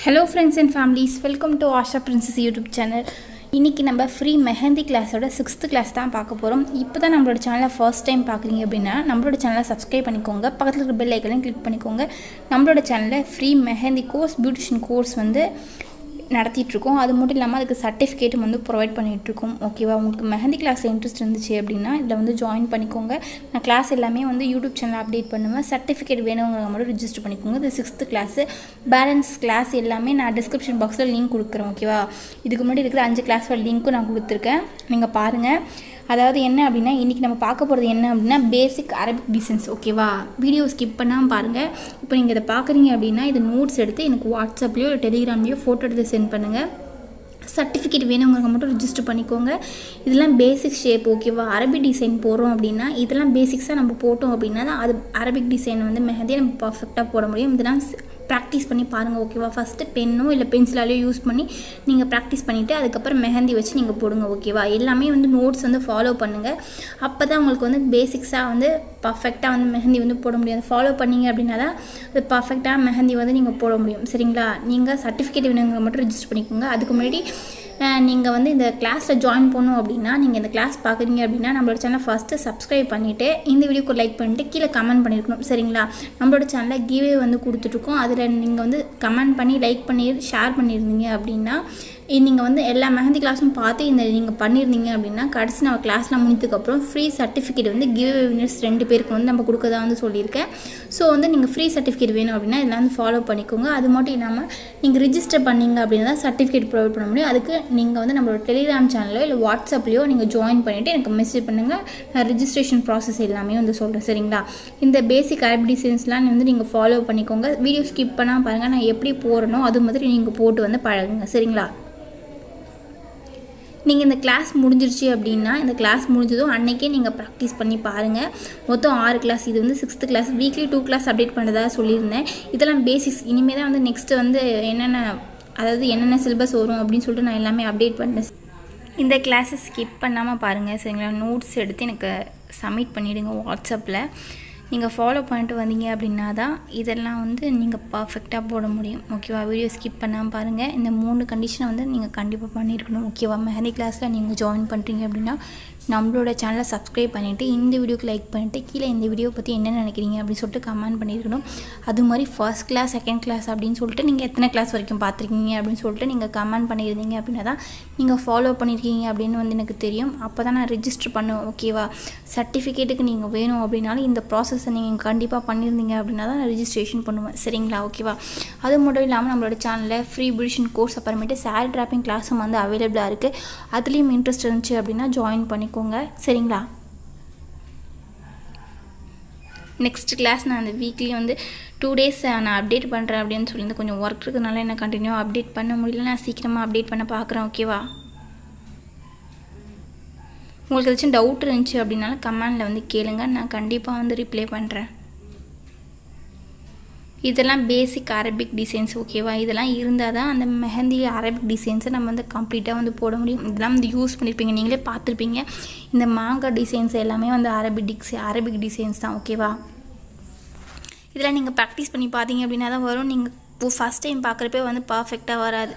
Hello friends and families, welcome to Asha Princess YouTube channel. இன்னைக்கு நம்ம free mehndi கிளாஸோட 6th class தான் பார்க்க போகிறோம். இப்போ தான் நம்மளோட சேனலை ஃபர்ஸ்ட் டைம் பார்க்குறீங்க அப்படின்னா நம்மளோட சேனலை சப்ஸ்கிரைப் பண்ணிக்கோங்க, பக்கத்தில் இருக்கிற பெல் ஐக்கனையும் கிளிக் பண்ணிக்கோங்க. நம்மளோட சேனலில் free mehndi course, beautician course வந்து நடத்திட்டுருக்கோம். அது மட்டும் இல்லாமல் அதுக்கு சர்டிஃபிகேட்டும் வந்து ப்ரொவைட் பண்ணிகிட்ருக்கோம். ஓகேவா, உங்களுக்கு மெஹந்தி கிளாஸில் இன்ட்ரெஸ்ட் இருந்துச்சு அப்படின்னா இதில் வந்து ஜாயின் பண்ணிக்கோங்க. நான் கிளாஸ் எல்லாமே வந்து யூடியூப் சேனல் அப்டேட் பண்ணுவேன். சர்டிஃபிகேட் வேணுங்கிறவங்க மட்டும் ரிஜிஸ்டர் பண்ணிக்கோங்க. இது 6th கிளாஸு. பேலன்ஸ் கிளாஸ் எல்லாமே நான் டிஸ்கிரிப்ஷன் பாக்ஸில் லிங்க் கொடுக்குறேன். ஓகேவா, இதுக்கு முன்னாடி இருக்கிற 5 கிளாஸோட லிங்க்கும் நான் கொடுத்துருக்கேன், நீங்கள் பாருங்கள். அதாவது என்ன அப்படின்னா இன்றைக்கி நம்ம பார்க்க போகிறது என்ன அப்படின்னா பேசிக் அரபிக் டிசைன்ஸ். ஓகேவா, வீடியோ ஸ்கிப் பண்ணாமல் பாருங்கள். இப்போ நீங்கள் இதை பார்க்குறீங்க அப்படின்னா இது நோட்ஸ் எடுத்து எனக்கு வாட்ஸ்அப்லேயோ இல்லை டெலிகிராம்லேயோ ஃபோட்டோ எடுத்து சென்ட் பண்ணுங்கள். சர்டிஃபிகேட் வேணுங்கிறவங்க மட்டும் ரிஜிஸ்டர் பண்ணிக்கோங்க. இதெல்லாம் பேசிக் ஷேப். ஓகேவா, அரபிக் டிசைன் போடுறோம் அப்படின்னா இதெல்லாம் பேசிக்ஸாக நம்ம போட்டோம் அப்படின்னா தான் அது அரபிக் டிசைன் வந்து மெஹந்தியை நம்ம பர்ஃபெக்டாக போட முடியும். இதெல்லாம் ப்ராக்டிஸ் பண்ணி பாருங்கள். ஓகேவா, ஃபஸ்ட்டு பென்னோ இல்லை பென்சிலாலேயோ யூஸ் பண்ணி நீங்கள் ப்ராக்டிஸ் பண்ணிவிட்டு அதுக்கப்புறம் மெஹந்தி வச்சு நீங்கள் போடுங்க. ஓகேவா, எல்லாமே வந்து நோட்ஸ் வந்து ஃபாலோ பண்ணுங்கள். அப்போ தான் உங்களுக்கு வந்து பேசிக்ஸாக வந்து பர்ஃபெக்டாக வந்து மெஹந்தி வந்து போட முடியும். ஃபாலோ பண்ணிங்க அப்படின்னா தான் அது பர்ஃபெக்டாக மெஹந்தி வந்து நீங்கள் போட முடியும். சரிங்களா, நீங்கள் சர்டிஃபிகேட் வேணுங்கிற மட்டும் ரிஜிஸ்டர் பண்ணிக்கோங்க. அதுக்கு முன்னாடி நீங்கள் வந்து இந்த கிளாஸில் ஜாயின் பண்ணணும் அப்படின்னா நீங்கள் இந்த கிளாஸ் பார்க்குறீங்க அப்படின்னா நம்மளோட சேனலை ஃபஸ்ட்டு சப்ஸ்கிரைப் பண்ணிவிட்டு இந்த வீடியோக்கு லைக் பண்ணிவிட்டு கீழே கமெண்ட் பண்ணியிருக்கணும். சரிங்களா, நம்மளோட சேனலில் கிவ்வே வந்து கொடுத்துட்ருக்கோம். அதில் நீங்கள் வந்து கமெண்ட் பண்ணி லைக் பண்ணி ஷேர் பண்ணியிருந்தீங்க அப்படின்னா நீங்கள் வந்து எல்லா மெஹந்தி கிளாஸும் பார்த்து இந்த நீங்கள் பண்ணியிருந்தீங்க அப்படின்னா கடைசி நம்ம கிளாஸ்லாம் முடிஞ்சதுக்கப்புறம் ஃப்ரீ சர்டிஃபிகேட் வந்து கிவ்வே வின்னர்ஸ் 2 பேருக்கு வந்து நம்ம கொடுக்க தான் வந்து சொல்லியிருக்கேன். ஸோ வந்து நீங்கள் ஃப்ரீ சர்டிஃபிகேட் வேணும் அப்படின்னா இதெல்லாம் வந்து ஃபாலோ பண்ணிக்கோங்க. அது மட்டும் இல்லாமல் நீங்கள் ரிஜிஸ்டர் பண்ணிங்க அப்படின்னா தான் சர்டிஃபிகேட் ப்ரொவைட் பண்ண முடியும். அதுக்கு நீங்கள் வந்து நம்மளோட டெலிகிராம் சேனலோ இல்லை வாட்ஸ்அப்லேயோ நீங்கள் ஜாயின் பண்ணிவிட்டு எனக்கு மெசேஜ் பண்ணுங்கள். நான் ரிஜிஸ்ட்ரேஷன் ப்ராசஸ் எல்லாமே வந்து சொல்கிறேன். சரிங்களா, இந்த பேசிக் அரபிக் டிசைன்ஸ்லாம் வந்து நீங்கள் ஃபாலோ பண்ணிக்கோங்க. வீடியோ ஸ்கிப் பண்ணாமல் பாருங்கள். நான் எப்படி போடுறனோ அது மாதிரி நீங்கள் போட்டு வந்து பழகுங்க. சரிங்களா, நீங்கள் இந்த கிளாஸ் முடிஞ்சிருச்சு அப்படின்னா இந்த கிளாஸ் முடிஞ்சதும் அன்றைக்கே நீங்கள் ப்ராக்டிஸ் பண்ணி பாருங்கள். மொத்தம் 6 கிளாஸ். இது வந்து 6th class. Weekly 2 class update பண்ணுறதா சொல்லியிருந்தேன். இதெல்லாம் பேசிக்ஸ். இனிமேல் தான் வந்து நெக்ஸ்ட்டு வந்து என்னென்ன சிலபஸ் வரும் அப்படின்னு சொல்லிட்டு நான் எல்லாமே அப்டேட் பண்ணேன். இந்த கிளாஸை ஸ்கிப் பண்ணாமல் பாருங்கள். சரிங்களா, நோட்ஸ் எடுத்து எனக்கு சப்மிட் பண்ணிவிடுங்க வாட்ஸ்அப்பில். நீங்கள் ஃபாலோ பண்ணிட்டு வந்தீங்க அப்படின்னா தான் இதெல்லாம் வந்து நீங்கள் பர்ஃபெக்டாக போட முடியும். ஓகேவா, வீடியோ ஸ்கிப் பண்ணாமல் பாருங்கள். இந்த 3 கண்டிஷனை வந்து நீங்கள் கண்டிப்பாக பண்ணியிருக்கணும். ஓகேவா, மெஹந்தி கிளாஸில் நீங்கள் ஜாயின் பண்ணுறீங்க அப்படின்னா நம்மளோட சேனலை சப்ஸ்கிரைப் பண்ணிவிட்டு இந்த வீடியோக்கு லைக் பண்ணிவிட்டு கீழே இந்த வீடியோ பற்றி என்ன நினைக்கிறீங்க அப்படின்னு சொல்லிட்டு கமெண்ட் பண்ணியிருக்கணும். அது மாதிரி ஃபர்ஸ்ட் கிளாஸ், செகண்ட் கிளாஸ் அப்படின்னு சொல்லிட்டு நீங்கள் எத்தனை கிளாஸ் வரைக்கும் பார்த்துருக்கீங்க அப்படின்னு சொல்லிட்டு நீங்கள் கமெண்ட் பண்ணியிருந்தீங்க அப்படின்னா தான் நீங்கள் ஃபாலோ பண்ணியிருக்கீங்க அப்படின்னு வந்து எனக்கு தெரியும். அப்போ தான் நான் ரிஜிஸ்டர் பண்ணுவேன். ஓகேவா, சர்டிஃபிகேட்டுக்கு நீங்கள் வேணும் அப்படின்னாலும் இந்த ப்ராசஸை நீங்கள் கண்டிப்பாக பண்ணியிருந்தீங்க அப்படின்னா தான் நான் ரிஜிஸ்ட்ரேஷன் பண்ணுவேன். சரிங்களா, ஓகேவா. அது மட்டும் இல்லாமல் நம்மளோட சேனலில் ஃப்ரீ பியூட்டிஷியன் கோர்ஸ் அப்புறமேட்டு சாரி டிராப்பிங் கிளாஸும் வந்து அவைலபிளாக இருக்குது. அதுலேயும் இன்ட்ரெஸ்ட் இருந்துச்சு அப்படின்னா ஜாயின் பண்ணிக்கோங்க. சரிங்களா, நெக்ஸ்ட் கிளாஸ் நான் அந்த வீக்லி வந்து 2 days நான் அப்டேட் பண்ணுறேன் அப்படின்னு சொல்லி கொஞ்சம் ஒர்க் இருக்கிறதுனால என்ன கண்டினியூ அப்டேட் பண்ண முடியல. நான் சீக்கிரமாக அப்டேட் பண்ண பார்க்குறேன். ஓகேவா, உங்களுக்கு ஏதாச்சும் டவுட் இருந்துச்சு அப்படின்னாலும் கமெண்டில் வந்து கேளுங்க, நான் கண்டிப்பாக வந்து ரிப்ளை பண்ணுறேன். இதெல்லாம் பேசிக் அரபிக் டிசைன்ஸ். ஓகேவா, இதெல்லாம் இருந்தால் தான் அந்த மெஹந்தி அரபிக் டிசைன்ஸை நம்ம வந்து கம்ப்ளீட்டாக வந்து போட முடியும். இதெல்லாம் வந்து யூஸ் பண்ணியிருப்பீங்க, நீங்களே பார்த்துருப்பீங்க. இந்த மாங்காய் டிசைன்ஸ் எல்லாமே வந்து அரபிக் டிசைன்ஸ் தான். ஓகேவா, இதெல்லாம் நீங்கள் ப்ராக்டிஸ் பண்ணி பார்த்தீங்க அப்படின்னா தான் வரும். நீங்கள் ஃபஸ்ட் டைம் பார்க்குறப்பே வந்து பர்ஃபெக்டாக வராது.